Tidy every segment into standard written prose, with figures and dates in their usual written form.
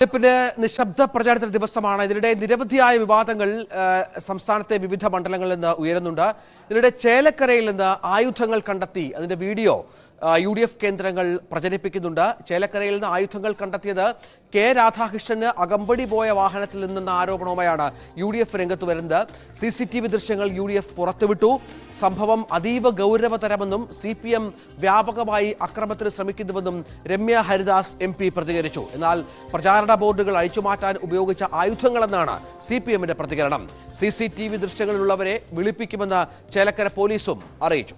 തെരഞ്ഞെടുപ്പിന് നിശബ്ദ പ്രചാരണ ദിവസമാണ്. ഇതിനിടെ നിരവധിയായ വിവാദങ്ങൾ സംസ്ഥാനത്തെ വിവിധ മണ്ഡലങ്ങളിൽ നിന്ന് ഉയരുന്നുണ്ട്. ഇതിനിടെ ചേലക്കരയിൽ നിന്ന് ആയുധങ്ങൾ കണ്ടെത്തി അതിന്റെ വീഡിയോ UDF കേന്ദ്രങ്ങൾ പ്രചരിപ്പിക്കുന്നുണ്ട്. ചേലക്കരയിൽ നിന്ന് ആയുധങ്ങൾ കണ്ടെത്തിയത് കെ രാധാകൃഷ്ണന് അകമ്പടി പോയ വാഹനത്തിൽ നിന്നെന്ന ആരോപണവുമായാണ് UDF രംഗത്ത് വരുന്നത്. CCTV ദൃശ്യങ്ങൾ UDF പുറത്തുവിട്ടു. സംഭവം അതീവ ഗൗരവതരമെന്നും CPM വ്യാപകമായി അക്രമത്തിന് ശ്രമിക്കുന്നുവെന്നും രമ്യ ഹരിദാസ് MP പ്രതികരിച്ചു. എന്നാൽ പ്രചാരണ ബോർഡുകൾ അഴിച്ചുമാറ്റാൻ ഉപയോഗിച്ച ആയുധങ്ങളെന്നാണ് CPMന്റെ പ്രതികരണം. CCTV ദൃശ്യങ്ങളിലുള്ളവരെ വിളിപ്പിക്കുമെന്ന് ചേലക്കര പോലീസും അറിയിച്ചു.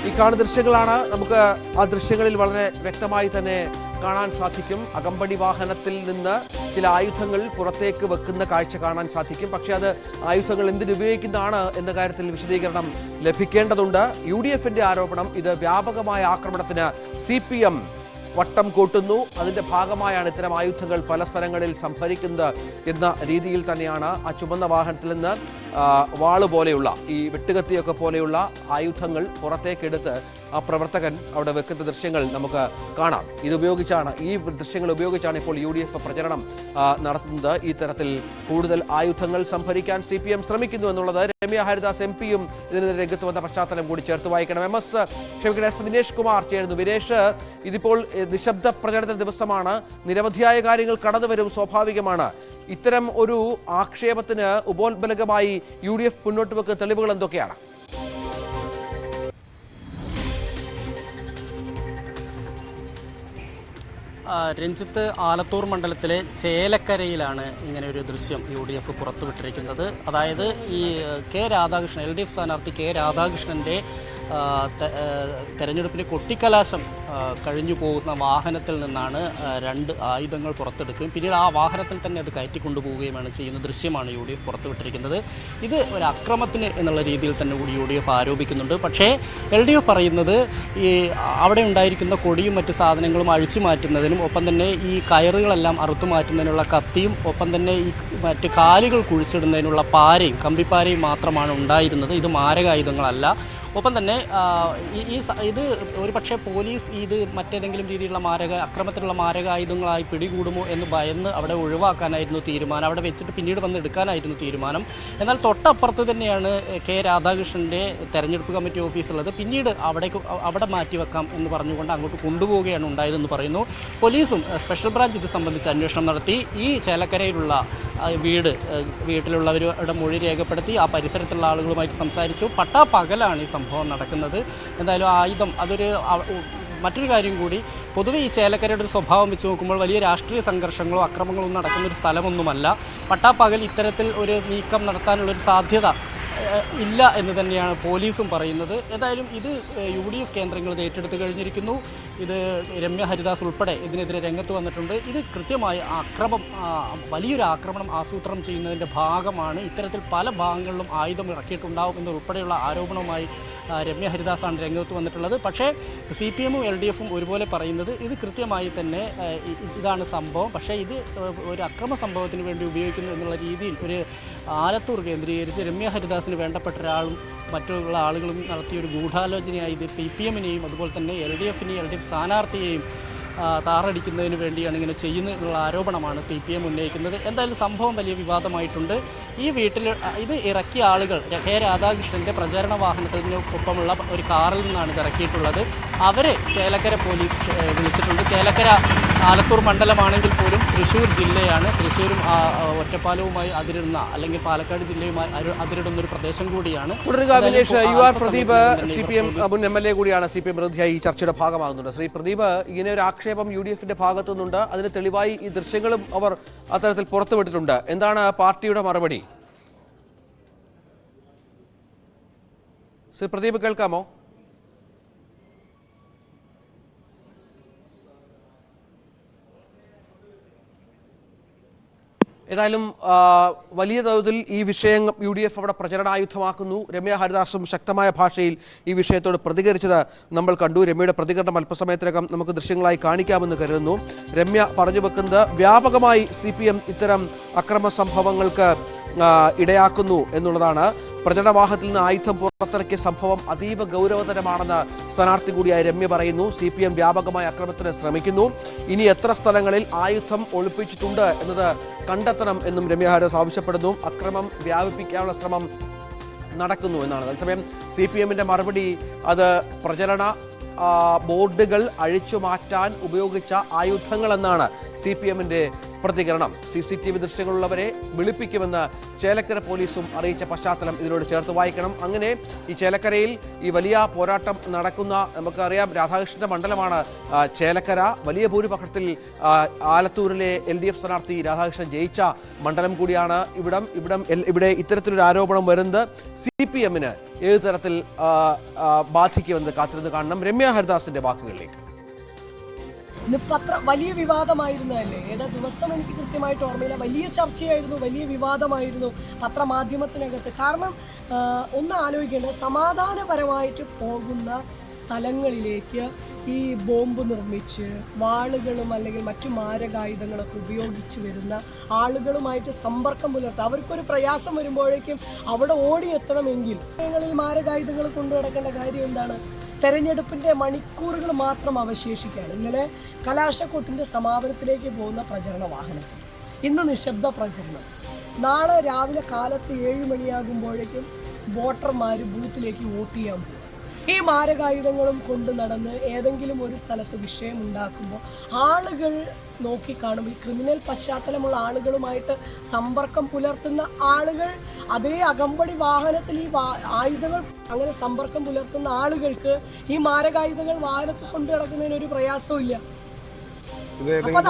ഈ കാണുന്ന ദൃശ്യങ്ങളാണ്. നമുക്ക് ആ ദൃശ്യങ്ങളിൽ വളരെ വ്യക്തമായി തന്നെ കാണാൻ സാധിക്കും. അകമ്പടി വാഹനത്തിൽ നിന്ന് ചില ആയുധങ്ങൾ പുറത്തേക്ക് വെക്കുന്ന കാഴ്ച കാണാൻ സാധിക്കും. പക്ഷേ അത് ആയുധങ്ങൾ എന്തിനുപയോഗിക്കുന്നതാണ് എന്ന കാര്യത്തിൽ വിശദീകരണം ലഭിക്കേണ്ടതുണ്ട്. UDFന്റെ ആരോപണം ഇത് വ്യാപകമായ ആക്രമണത്തിന് CPM വട്ടം കൂട്ടുന്നു. അതിന്റെ ഭാഗമായാണ് ഇത്തരം ആയുധങ്ങൾ പല സ്ഥലങ്ങളിൽ സംഭരിക്കുന്നത് എന്ന രീതിയിൽ തന്നെയാണ് ആ ചുമന്ന വാഹനത്തിൽ നിന്ന് വാള് പോലെയുള്ള ഈ വെട്ടുകത്തിയൊക്കെ പോലെയുള്ള ആയുധങ്ങൾ പുറത്തേക്കെടുത്ത് ആ പ്രവർത്തകൻ അവിടെ വെക്കുന്ന ദൃശ്യങ്ങൾ നമുക്ക് കാണാം. ഈ ദൃശ്യങ്ങൾ ഉപയോഗിച്ചാണ് ഇപ്പോൾ UDF പ്രചരണം നടത്തുന്നത്. ഈ തരത്തിൽ കൂടുതൽ ആയുധങ്ങൾ സംഭരിക്കാൻ CPM ശ്രമിക്കുന്നു എന്നുള്ളത് രമ്യ ഹരിദാസ് MPയും ഇതിനെതിരെ രംഗത്ത് വന്ന പശ്ചാത്തലം കൂടി ചേർത്ത് വായിക്കണം. വിനേഷ് കുമാർ ചേരുന്നു. വിനേഷ്, ഇതിപ്പോൾ നിശബ്ദ പ്രചരണ ദിവസമാണ്. നിരവധിയായ കാര്യങ്ങൾ കടന്നുവരും, സ്വാഭാവികമാണ്. ഇത്തരം ഒരു ആക്ഷേപത്തിന് ഉപോത്ബലകമായി UDF മുന്നോട്ട് വെക്കുന്ന തെളിവുകൾ എന്തൊക്കെയാണ്? രഞ്ജിത്ത്, ആലത്തൂർ മണ്ഡലത്തിലെ ചേലക്കരയിലാണ് ഇങ്ങനെ ഒരു ദൃശ്യം UDF പുറത്തുവിട്ടിരിക്കുന്നത്. അതായത് ഈ കെ രാധാകൃഷ്ണൻ, LDF സ്ഥാനാർത്ഥി കെ രാധാകൃഷ്ണൻ്റെ തെരഞ്ഞെടുപ്പിന് കൊട്ടിക്കലാശം കഴിഞ്ഞു പോകുന്ന വാഹനത്തിൽ നിന്നാണ് 2 ആയുധങ്ങൾ പുറത്തെടുക്കുകയും പിന്നീട് ആ വാഹനത്തിൽ തന്നെ അത് കയറ്റിക്കൊണ്ടുപോവുകയുമാണ് ചെയ്യുന്ന ദൃശ്യമാണ് UDF പുറത്തുവിട്ടിരിക്കുന്നത്. ഇത് ഒരു അക്രമത്തിന് എന്നുള്ള രീതിയിൽ തന്നെ കൂടി UDF ആരോപിക്കുന്നുണ്ട്. പക്ഷേ LDF പറയുന്നത് ഈ അവിടെ ഉണ്ടായിരിക്കുന്ന കൊടിയും മറ്റു സാധനങ്ങളും അഴിച്ചു മാറ്റുന്നതിനും ഒപ്പം തന്നെ ഈ കയറുകളെല്ലാം അറുത്തു മാറ്റുന്നതിനുള്ള കത്തിയും ഒപ്പം തന്നെ ഈ മറ്റ് കാലുകൾ കുഴിച്ചിടുന്നതിനുള്ള പാരയും കമ്പിപ്പാരയും മാത്രമാണ് ഉണ്ടായിരുന്നത്. ഇത് മാരകായുധങ്ങളല്ല. ഒപ്പം തന്നെ ഇത് ഒരു പക്ഷേ പോലീസ് ഇത് മറ്റേതെങ്കിലും രീതിയിലുള്ള അക്രമത്തിലുള്ള മാരകായുധങ്ങളായി പിടികൂടുമോ എന്ന് ഭയന്ന് അവിടെ ഒഴിവാക്കാനായിരുന്നു തീരുമാനം. അവിടെ വെച്ചിട്ട് പിന്നീട് വന്ന് എടുക്കാനായിരുന്നു തീരുമാനം. എന്നാൽ തൊട്ടപ്പുറത്ത് തന്നെയാണ് കെ രാധാകൃഷ്ണൻ്റെ തെരഞ്ഞെടുപ്പ് കമ്മിറ്റി ഓഫീസുള്ളത്. പിന്നീട് അവിടെ മാറ്റിവെക്കാം എന്ന് പറഞ്ഞുകൊണ്ട് അങ്ങോട്ട് കൊണ്ടുപോവുകയാണ് ഉണ്ടായതെന്ന് പറയുന്നു. പോലീസും സ്പെഷ്യൽ ബ്രാഞ്ച് ഇത് സംബന്ധിച്ച് അന്വേഷണം നടത്തി. ഈ ചേലക്കരയിലുള്ള വീട്ടിലുള്ളവരുടെ മൊഴി രേഖപ്പെടുത്തി ആ പരിസരത്തുള്ള ആളുകളുമായിട്ട് സംസാരിച്ചു. പട്ടാപ്പകലാണ് ഈ സംഭവം നടക്കുന്നത്. എന്തായാലും ആയുധം മറ്റൊരു കാര്യം കൂടി, പൊതുവെ ഈ ചേലക്കരയുടെ ഒരു സ്വഭാവം വെച്ച് നോക്കുമ്പോൾ വലിയ രാഷ്ട്രീയ സംഘർഷങ്ങളോ അക്രമങ്ങളോ നടക്കുന്നൊരു സ്ഥലമൊന്നുമല്ല. പട്ടാപ്പകൽ ഇത്തരത്തിൽ ഒരു നീക്കം നടത്താനുള്ളൊരു സാധ്യത ഇല്ല എന്ന് തന്നെയാണ് പോലീസും പറയുന്നത്. ഏതായാലും ഇത് UDF കേന്ദ്രങ്ങൾ ഏറ്റെടുത്ത് കഴിഞ്ഞിരിക്കുന്നു. ഇത് രമ്യ ഹരിദാസ് ഉൾപ്പെടെ ഇതിനെതിരെ രംഗത്ത് വന്നിട്ടുണ്ട്. ഇത് കൃത്യമായി വലിയൊരു ആക്രമണം ആസൂത്രണം ചെയ്യുന്നതിൻ്റെ ഭാഗമാണ്. ഇത്തരത്തിൽ പല ഭാഗങ്ങളിലും ആയുധം ഇറക്കിയിട്ടുണ്ടാവും എന്നുൾപ്പെടെയുള്ള ആരോപണവുമായി രമ്യ ഹരിദാസാണ് രംഗത്ത് വന്നിട്ടുള്ളത്. പക്ഷേ CPMും LDFും ഒരുപോലെ പറയുന്നത് ഇത് കൃത്യമായി തന്നെ ഇതാണ് സംഭവം. പക്ഷേ ഇത് ഒരു അക്രമ സംഭവത്തിന് വേണ്ടി ഉപയോഗിക്കുന്നു എന്നുള്ള രീതിയിൽ ഒരു ആലത്തൂർ കേന്ദ്രീകരിച്ച് രമ്യ ഹരിദാസിന് വേണ്ടപ്പെട്ട ഒരാളും മറ്റുള്ള ആളുകളും നടത്തിയൊരു ഗൂഢാലോചനയായി ഇത് CPMനെയും അതുപോലെ തന്നെ LDF സ്ഥാനാർത്ഥിയെയും താറടിക്കുന്നതിന് വേണ്ടിയാണ് ഇങ്ങനെ ചെയ്യുന്നതിനുള്ള ആരോപണമാണ് CPM ഉന്നയിക്കുന്നത്. എന്തായാലും സംഭവം വലിയ വിവാദമായിട്ടുണ്ട്. ഈ വീട്ടിൽ ഇത് ഇറക്കിയ ആളുകൾ കെ രാധാകൃഷ്ണൻ്റെ പ്രചാരണ വാഹനത്തിനൊപ്പമുള്ള ഒരു കാറിൽ നിന്നാണ് ഇത് ഇറക്കിയിട്ടുള്ളത്. അവരെ ചേലക്കര പോലീസ് വിളിച്ചിട്ടുണ്ട്. ചേലക്കര ആലത്തൂർ മണ്ഡലമാണെങ്കിൽ പോലും തൃശ്ശൂർ ജില്ലയാണ്. തൃശ്ശൂരും ഒറ്റപ്പാലവുമായി അതിരിടുന്ന അല്ലെങ്കിൽ പാലക്കാട് ജില്ലയുമായി അതിരിടുന്ന ഒരു പ്രദേശം കൂടിയാണ്. പ്രദീപ് CPM മുൻ MLA കൂടിയാണ്. CPM പ്രതിനിധിയായി ഈ ചർച്ചയുടെ ഭാഗമാകുന്നുണ്ട്. ശ്രീ പ്രദീപ്, ഇങ്ങനെ ഒരു ആക്ഷേപം UDFന്റെ ഭാഗത്തു നിന്നുണ്ട്. അതിന് തെളിവായി ഈ ദൃശ്യങ്ങളും അവർ അത്തരത്തിൽ പുറത്തുവിട്ടിട്ടുണ്ട്. എന്താണ് പാർട്ടിയുടെ മറുപടി? ശ്രീ പ്രദീപ്, കേൾക്കാമോ? ഏതായാലും വലിയ തോതിൽ ഈ വിഷയം UDF അവിടെ പ്രചരണായുധമാക്കുന്നു. രമ്യ ഹരിദാസും ശക്തമായ ഭാഷയിൽ ഈ വിഷയത്തോട് പ്രതികരിച്ചത് നമ്മൾ കണ്ടു. രമ്യയുടെ പ്രതികരണം അല്പസമയത്തിനകം നമുക്ക് ദൃശ്യങ്ങളായി കാണിക്കാമെന്ന് കരുതുന്നു. രമ്യ പറഞ്ഞു വെക്കുന്നത് വ്യാപകമായി CPM ഇത്തരം അക്രമ സംഭവങ്ങൾക്ക് ഇടയാക്കുന്നു എന്നുള്ളതാണ്. പ്രചരണവാഹനത്തിൽ നിന്ന് ആയുധം പുറത്തിറക്കിയ സംഭവം അതീവ ഗൗരവതരമാണെന്ന് സ്ഥാനാർത്ഥി കൂടിയായ രമ്യ പറയുന്നു. CPM വ്യാപകമായ അക്രമത്തിന് ശ്രമിക്കുന്നു. ഇനി എത്ര സ്ഥലങ്ങളിൽ ആയുധം ഒളിപ്പിച്ചിട്ടുണ്ട് എന്നത് കണ്ടെത്തണം എന്നും രമ്യ ഹരിദാസ് ആവശ്യപ്പെടുന്നു. അക്രമം വ്യാപിപ്പിക്കാനുള്ള ശ്രമം നടക്കുന്നു എന്നാണ്. അതേസമയം CPMന്റെ മറുപടി അത് പ്രചരണ ബോർഡുകൾ അഴിച്ചു മാറ്റാൻ ഉപയോഗിച്ച ആയുധങ്ങളെന്നാണ് CPMന്റെ പ്രതികരണം. CCTV ദൃശ്യങ്ങളുള്ളവരെ വിളിപ്പിക്കുമെന്ന് ചേലക്കര പോലീസും അറിയിച്ച പശ്ചാത്തലം ഇതിനോട് ചേർത്ത് വായിക്കണം. അങ്ങനെ ഈ ചേലക്കരയിൽ ഈ വലിയ പോരാട്ടം നടക്കുന്ന, നമുക്കറിയാം രാധാകൃഷ്ണന്റെ മണ്ഡലമാണ് ചേലക്കര. വലിയ ഭൂരിപക്ഷത്തിൽ ആലത്തൂരിലെ LDF സ്ഥാനാർത്ഥി രാധാകൃഷ്ണൻ ജയിച്ച മണ്ഡലം കൂടിയാണ് ഇവിടെ ഇത്തരത്തിലൊരു ആരോപണം വരുന്നത് CPMന് ഏത് തരത്തിൽ ബാധിക്കുമെന്ന് കാത്തിരുന്ന് കാണണം. രമ്യ ഹരിദാസിന്റെ വാക്കുകളിലേക്ക്. ഇന്ന് വലിയ വിവാദമായിരുന്നതല്ലേ? ഏതാ ദിവസം എനിക്ക് കൃത്യമായിട്ട് ഓർമ്മയില്ല. വലിയ ചർച്ചയായിരുന്നു, വലിയ വിവാദമായിരുന്നു പത്രമാധ്യമത്തിനകത്ത്. കാരണം ഒന്ന് ആലോചിക്കേണ്ടത്, സമാധാനപരമായിട്ട് പോകുന്ന സ്ഥലങ്ങളിലേക്ക് ഈ ബോംബ് നിർമ്മിച്ച് വാളുകളും അല്ലെങ്കിൽ മറ്റു മാരകായുധങ്ങളൊക്കെ ഉപയോഗിച്ച് വരുന്ന ആളുകളുമായിട്ട് സമ്പർക്കം പുലർത്തുക. അവർക്കൊരു പ്രയാസം വരുമ്പോഴേക്കും അവിടെ ഓടിയെത്തണമെങ്കിൽ ഈ മാരകായുധങ്ങൾ കൊണ്ടു നടക്കേണ്ട കാര്യം എന്താണ്? തെരഞ്ഞെടുപ്പിൻ്റെ മണിക്കൂറുകൾ മാത്രം അവശേഷിക്കുകയാണ്. ഇന്നലെ കലാശക്കൊട്ടിൻ്റെ സമാപനത്തിലേക്ക് പോകുന്ന പ്രചരണ വാഹനത്തിൽ ഇന്ന് നിശബ്ദ പ്രചരണം. നാളെ രാവിലെ കാലത്ത് 7 മണിയാകുമ്പോഴേക്കും വോട്ടർമാർ ബൂത്തിലേക്ക് വോട്ട് ചെയ്യാൻ പോകും. ഈ മാരകായുധങ്ങളും കൊണ്ട് നടന്ന് ഏതെങ്കിലും ഒരു സ്ഥലത്ത് വിഷയമുണ്ടാക്കുമ്പോൾ ആളുകൾ നോക്കിക്കാണുമ്പോൾ ഈ ക്രിമിനൽ പശ്ചാത്തലമുള്ള ആളുകളുമായിട്ട് സമ്പർക്കം പുലർത്തുന്ന ആളുകൾ അതേ അകമ്പടി വാഹനത്തിൽ ഈ ആയുധങ്ങൾ അങ്ങനെ സമ്പർക്കം പുലർത്തുന്ന ആളുകൾക്ക് ഈ മാരകായുധങ്ങൾ വാഹനത്തിൽ കൊണ്ടു നടക്കുന്നതിന് ഒരു പ്രയാസവും ഇല്ല. അപ്പൊ അത്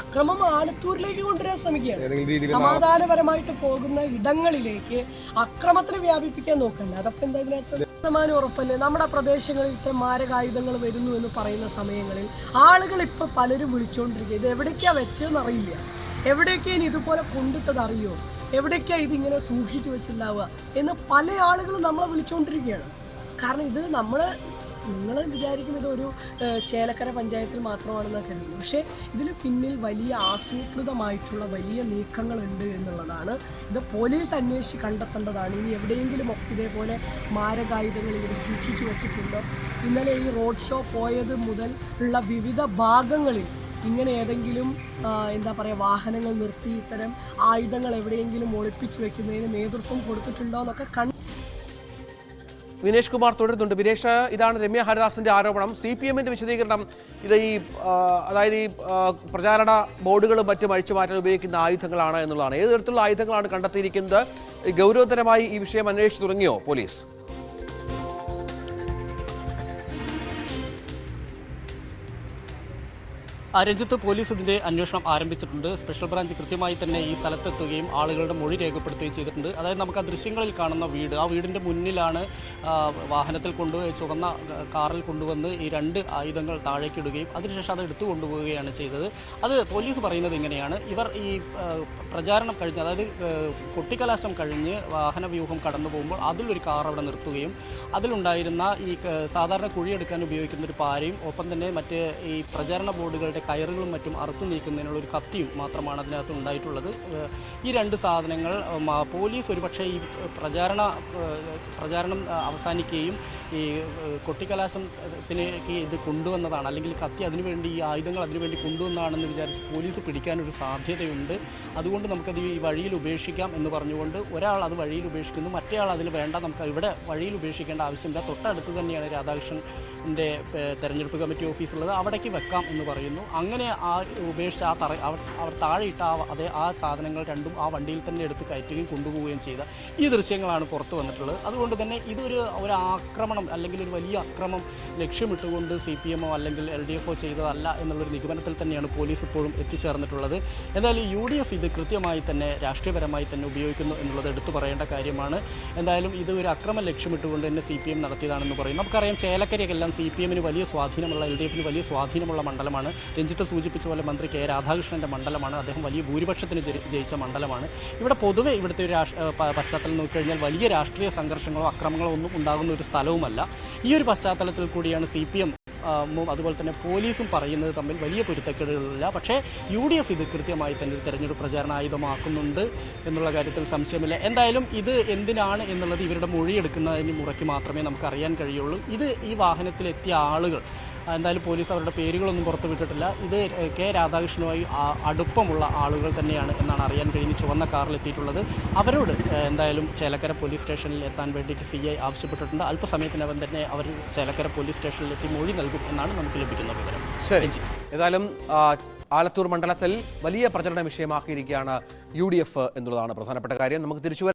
അക്രമം ആലത്തൂരിലേക്ക് കൊണ്ടുവരാൻ ശ്രമിക്കുകയാണ്. സമാധാനപരമായിട്ട് പോകുന്ന ഇടങ്ങളിലേക്ക് അക്രമത്തിന് വ്യാപിപ്പിക്കാൻ നോക്കണ്ട. അതൊക്കെ എന്താ ഇതിനകത്ത് ശതമാനം ഉറപ്പല്ലേ? നമ്മുടെ പ്രദേശങ്ങളിൽ ഇത്തരം മാരകായുധങ്ങൾ വരുന്നു എന്ന് പറയുന്ന സമയങ്ങളിൽ ആളുകൾ ഇപ്പൊ പലരും വിളിച്ചുകൊണ്ടിരിക്കുക. ഇത് എവിടേക്കാ വെച്ചതെന്ന് അറിയില്ല, എവിടേക്കാ ഇനി ഇതുപോലെ കൊണ്ടിട്ടത് അറിയോ, എവിടേക്കാ ഇതിങ്ങനെ സൂക്ഷിച്ചു വെച്ചിട്ടുണ്ടാവുക എന്ന് പല ആളുകളും നമ്മളെ വിളിച്ചുകൊണ്ടിരിക്കുകയാണ്. കാരണം ഇത് നിങ്ങൾ വിചാരിക്കും ഇതൊരു ചേലക്കര പഞ്ചായത്തിൽ മാത്രമാണെന്നൊക്കെ കരുതുന്നു. പക്ഷേ ഇതിന് പിന്നിൽ വലിയ ആസൂത്രിതമായിട്ടുള്ള വലിയ നീക്കങ്ങളുണ്ട് എന്നുള്ളതാണ്. ഇത് പോലീസ് അന്വേഷിച്ച് കണ്ടെത്തേണ്ടതാണ്. ഇനി എവിടെയെങ്കിലും ഒക്കെ ഇതേപോലെ മാരകായുധങ്ങൾ ഇവർ സൂക്ഷിച്ചു വെച്ചിട്ടുണ്ടോ? ഇന്നലെ ഈ റോഡ് ഷോ പോയത് മുതൽ ഉള്ള വിവിധ ഭാഗങ്ങളിൽ ഇങ്ങനെ ഏതെങ്കിലും വാഹനങ്ങൾ നിർത്തി ഇത്തരം ആയുധങ്ങൾ എവിടെയെങ്കിലും ഒളിപ്പിച്ചു വെക്കുന്നതിന് നേതൃത്വം കൊടുത്തിട്ടുണ്ടോ എന്നൊക്കെ വിനേഷ് കുമാർ തുടരുന്നുണ്ട്. വിനേഷ്, ഇതാണ് രമ്യ ഹരിദാസിന്റെ ആരോപണം. CPMന്റെ വിശദീകരണം ഇത് അതായത് ഈ പ്രചാരണ ബോർഡുകളും മറ്റും അഴിച്ചു മാറ്റാൻ ഉപയോഗിക്കുന്ന ആയുധങ്ങളാണ് എന്നുള്ളതാണ്. ഏത് തരത്തിലുള്ള ആയുധങ്ങളാണ് കണ്ടെത്തിയിരിക്കുന്നത്? ഗൗരവതരമായി ഈ വിഷയം അന്വേഷിച്ചു തുടങ്ങിയോ പോലീസ്? രഞ്ജിത്ത്, പോലീസ് ഇതിൻ്റെ അന്വേഷണം ആരംഭിച്ചിട്ടുണ്ട്. സ്പെഷ്യൽ ബ്രാഞ്ച് കൃത്യമായി തന്നെ ഈ സ്ഥലത്തെത്തുകയും ആളുകളുടെ മൊഴി രേഖപ്പെടുത്തുകയും ചെയ്തിട്ടുണ്ട്. അതായത് നമുക്ക് ആ ദൃശ്യങ്ങളിൽ കാണുന്ന വീട്, ആ വീടിൻ്റെ മുന്നിലാണ് വാഹനത്തിൽ ചുവന്ന കാറിൽ കൊണ്ടുവന്ന് ഈ 2 ആയുധങ്ങൾ താഴേക്കിടുകയും അതിനുശേഷം അത് എടുത്തു കൊണ്ടുപോവുകയാണ് ചെയ്തത്. അത് പോലീസ് പറയുന്നത് ഇങ്ങനെയാണ്: ഇവർ ഈ പ്രചാരണം കഴിഞ്ഞ്, അതായത് കൊട്ടിക്കലാശം കഴിഞ്ഞ് വാഹനവ്യൂഹം കടന്നു പോകുമ്പോൾ അതിലൊരു കാർ അവിടെ നിർത്തുകയും അതിലുണ്ടായിരുന്ന ഈ സാധാരണ കുഴിയെടുക്കാൻ ഉപയോഗിക്കുന്ന ഒരു പാരയും ഒപ്പം തന്നെ മറ്റ് ഈ പ്രചാരണ ബോർഡുകളുടെ കയറുകളും മറ്റും അറുത്തു നീക്കുന്നതിനുള്ള ഒരു കത്തിയും മാത്രമാണ് അതിനകത്ത് ഉണ്ടായിട്ടുള്ളത്. ഈ 2 സാധനങ്ങൾ പോലീസ് ഒരുപക്ഷെ ഈ പ്രചാരണം അവസാനിക്കുകയും ഈ കൊട്ടിക്കലാശത്തിലേക്ക് ഇത് കൊണ്ടുവന്നതാണ്, അല്ലെങ്കിൽ കത്തി അതിനുവേണ്ടി, ഈ ആയുധങ്ങൾ അതിനുവേണ്ടി കൊണ്ടുവന്നതാണെന്ന് വിചാരിച്ച് പോലീസ് പിടിക്കാനൊരു സാധ്യതയുണ്ട്. അതുകൊണ്ട് നമുക്കത് ഈ വഴിയിൽ ഉപേക്ഷിക്കാം എന്ന് പറഞ്ഞുകൊണ്ട് ഒരാൾ അത് വഴിയിൽ ഉപേക്ഷിക്കുന്നു, മറ്റേയാൾ അതിൽ വേണ്ട, നമുക്ക് ഇവിടെ വഴിയിൽ ഉപേക്ഷിക്കേണ്ട ആവശ്യമില്ല, തൊട്ടടുത്ത് തന്നെയാണ് രാധാകൃഷ്ണൻ്റെ തെരഞ്ഞെടുപ്പ് കമ്മിറ്റി ഓഫീസുള്ളത്, അവിടേക്ക് വെക്കാം എന്ന് പറയുന്നു. അങ്ങനെ ആ ഉപേക്ഷിച്ച് അവർ താഴെ ഇട്ട ആ സാധനങ്ങൾ 2ഉം ആ വണ്ടിയിൽ തന്നെ എടുത്ത് കയറ്റുകയും കൊണ്ടുപോവുകയും ചെയ്ത ഈ ദൃശ്യങ്ങളാണ് പുറത്തു വന്നിട്ടുള്ളത്. അതുകൊണ്ട് തന്നെ ഇതൊരു ആക്രമണം അല്ലെങ്കിൽ ഒരു വലിയ അക്രമം ലക്ഷ്യമിട്ടുകൊണ്ട് CPMO അല്ലെങ്കിൽ LDFO ചെയ്തതല്ല എന്നുള്ളൊരു നിഗമനത്തിൽ തന്നെയാണ് പോലീസ് ഇപ്പോഴും എത്തിച്ചേർന്നിട്ടുള്ളത്. എന്തായാലും UDF ഇത് കൃത്യമായി തന്നെ രാഷ്ട്രീയപരമായി തന്നെ ഉപയോഗിക്കുന്നു എന്നുള്ളത് എടുത്തു പറയേണ്ട കാര്യമാണ്. എന്തായാലും ഇത് ഒരു അക്രമം ലക്ഷ്യമിട്ടുകൊണ്ട് തന്നെ CPM നടത്തിയതാണെന്ന് പറയും. നമുക്കറിയാം ചേലക്കരയെല്ലാം CPMന് വലിയ സ്വാധീനമുള്ള, LDFന് വലിയ സ്വാധീനമുള്ള മണ്ഡലമാണ്. രഞ്ജിത്ത് സൂചിപ്പിച്ച പോലെ മന്ത്രി K രാധാകൃഷ്ണൻ്റെ മണ്ഡലമാണ്. അദ്ദേഹം വലിയ ഭൂരിപക്ഷത്തിന് ജയിച്ച മണ്ഡലമാണ്. ഇവിടെ പൊതുവെ ഇവിടുത്തെ ഒരു പശ്ചാത്തലം നോക്കിക്കഴിഞ്ഞാൽ വലിയ രാഷ്ട്രീയ സംഘർഷങ്ങളോ അക്രമങ്ങളോ ഒന്നും ഉണ്ടാകുന്ന ഒരു സ്ഥലവുമല്ല. ഈ ഒരു പശ്ചാത്തലത്തിൽ കൂടിയാണ് CPM അതുപോലെ തന്നെ പോലീസും പറയുന്നത് തമ്മിൽ വലിയ പൊരുത്തക്കേടുകളില്ല. പക്ഷേ UDF ഇത് കൃത്യമായി തന്നെ ഒരു തെരഞ്ഞെടുപ്പ് പ്രചാരണ ആയുധമാക്കുന്നുണ്ട് എന്നുള്ള കാര്യത്തിൽ സംശയമില്ല. എന്തായാലും ഇത് എന്തിനാണ് എന്നുള്ളത് ഇവരുടെ മൊഴിയെടുക്കുന്നതിന് മുറയ്ക്ക് മാത്രമേ നമുക്ക് അറിയാൻ കഴിയുള്ളൂ. ഈ വാഹനത്തിലെത്തിയ ആളുകൾ എന്തായാലും പോലീസ് അവരുടെ പേരുകളൊന്നും പുറത്തുവിട്ടിട്ടില്ല. ഇത് കെ രാധാകൃഷ്ണനുമായി അടുപ്പമുള്ള ആളുകൾ തന്നെയാണ് എന്നാണ് അറിയാൻ കഴിഞ്ഞ് ചുവന്ന കാറിലെത്തിയിട്ടുള്ളത്. അവരോട് എന്തായാലും ചേലക്കര പോലീസ് സ്റ്റേഷനിൽ എത്താൻ വേണ്ടിയിട്ട് CI ആവശ്യപ്പെട്ടിട്ടുണ്ട്. അല്പസമയത്തിനകം തന്നെ അവർ ചേലക്കര പോലീസ് സ്റ്റേഷനിലെത്തി മൊഴി നൽകും എന്നാണ് നമുക്ക് ലഭിക്കുന്ന വിവരം. ശരി, ഏതായാലും ആലത്തൂർ മണ്ഡലത്തിൽ വലിയ പ്രചരണ വിഷയമാക്കിയിരിക്കുകയാണ് UDF എന്നുള്ളതാണ് പ്രധാനപ്പെട്ട കാര്യം. നമുക്ക് തിരിച്ചു